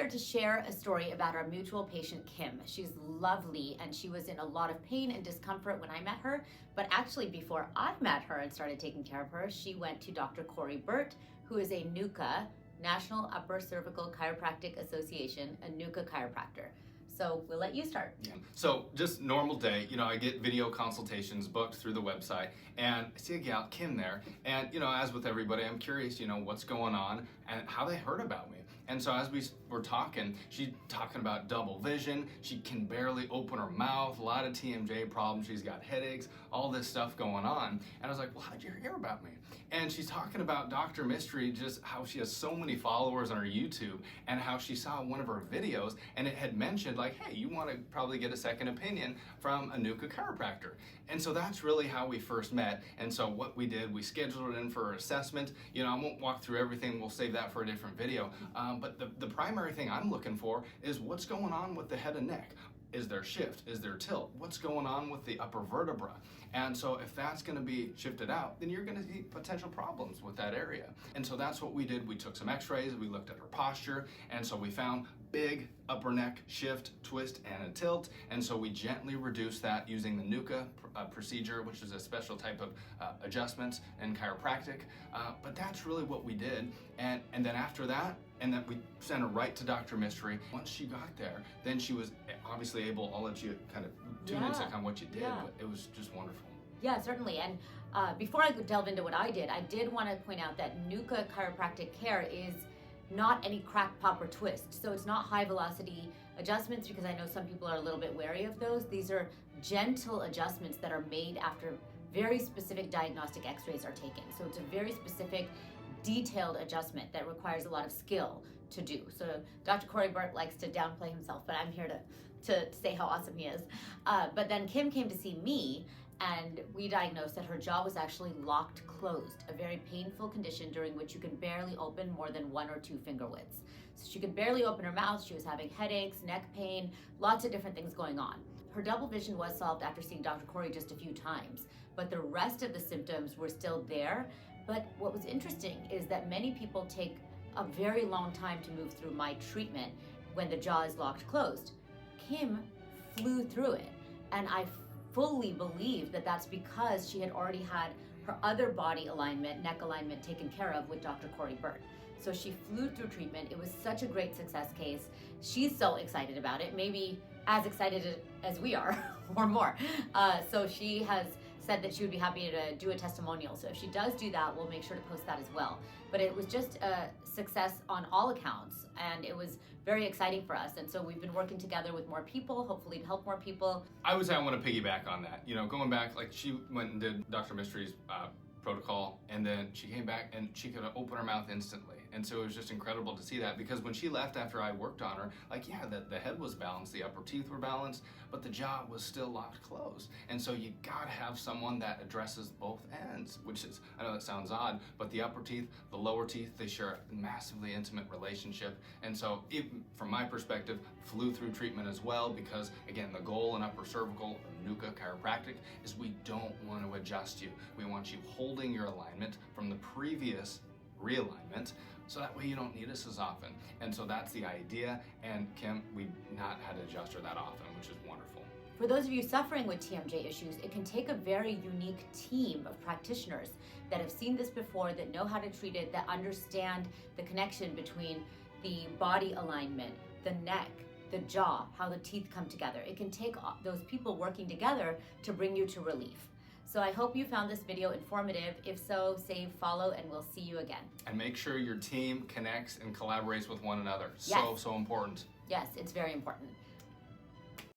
here to share a story about our mutual patient, Kim. She's lovely, and she was in a lot of pain and discomfort when I met her. But actually, before I met her and started taking care of her, she went to Dr. Corey Burt, who is a NUCCA, National Upper Cervical Chiropractic Association, a NUCCA chiropractor. So we'll let you start. Yeah. So just normal day, I get video consultations booked through the website, and I see a gal, Kim, there. And, as with everybody, I'm curious, what's going on and how they heard about me. And so as we were talking, she's talking about double vision. She can barely open her mouth, a lot of TMJ problems. She's got headaches, all this stuff going on. And I was like, well, how'd you hear about me? And she's talking about Dr. Mystery, just how she has so many followers on her YouTube, and how she saw one of her videos and it had mentioned like, hey, you want to probably get a second opinion from a NUCCA chiropractor. And so that's really how we first met. And so what we did, we scheduled it in for an assessment. I won't walk through everything. We'll save that for a different video. But the primary thing I'm looking for is what's going on with the head and neck. Is there shift? Is there tilt? What's going on with the upper vertebra? And so if that's going to be shifted out, then you're going to see potential problems with that area. And so that's what we did. We took some x-rays, we looked at her posture, and so we found big upper neck shift, twist, and a tilt. And so we gently reduced that using the NUCCA procedure, which is a special type of adjustments in chiropractic. But that's really what we did. And then after that, and then we sent her right to Dr. Mystery. Once she got there, then she was obviously able, I'll let you kind of tune into kind of what you did, but it was just wonderful. Yeah, certainly. And before I delve into what I did want to point out that NUCCA chiropractic care is not any crack, pop, or twist. So it's not high velocity adjustments, because I know some people are a little bit wary of those. These are gentle adjustments that are made after very specific diagnostic x-rays are taken. So it's a very specific, detailed adjustment that requires a lot of skill to do. So Dr. Corey Burt likes to downplay himself, but I'm here to say how awesome he is. But then Kim came to see me, and we diagnosed that her jaw was actually locked closed, a very painful condition during which you can barely open more than 1 or 2 finger widths. So she could barely open her mouth. She was having headaches, neck pain, lots of different things going on. Her double vision was solved after seeing Dr. Corey just a few times, but the rest of the symptoms were still there. But what was interesting is that many people take a very long time to move through my treatment when the jaw is locked closed. Kim flew through it, and I fully believe that that's because she had already had her other body alignment, neck alignment, taken care of with Dr. Corey Burt. So she flew through treatment. It was such a great success case. She's so excited about it, maybe as excited as we are or more. So she has said that she would be happy to do a testimonial. So if she does do that, we'll make sure to post that as well. But it was just a success on all accounts, and it was very exciting for us. And so we've been working together with more people, hopefully to help more people. I would say I want to piggyback on that. Going back, like she went and did Dr. Mystery's protocol, and then she came back and she could open her mouth instantly. And so it was just incredible to see that, because when she left after I worked on her, the head was balanced, the upper teeth were balanced, but the jaw was still locked closed. And so you gotta have someone that addresses both ends, which is, I know that sounds odd, but the upper teeth, the lower teeth, they share a massively intimate relationship. And so from my perspective, flew through treatment as well, because again, the goal in upper cervical or NUCCA chiropractic is we don't want to adjust you. We want you holding your alignment from the previous realignment, so that way you don't need us as often. And so that's the idea. And Kim, we've not had to adjust her that often, which is wonderful. For those of you suffering with TMJ issues, it can take a very unique team of practitioners that have seen this before, that know how to treat it, that understand the connection between the body alignment, the neck, the jaw, how the teeth come together. It can take those people working together to bring you to relief. So I hope you found this video informative. If so, save, follow, and we'll see you again. And make sure your team connects and collaborates with one another. Yes. So important. Yes, it's very important.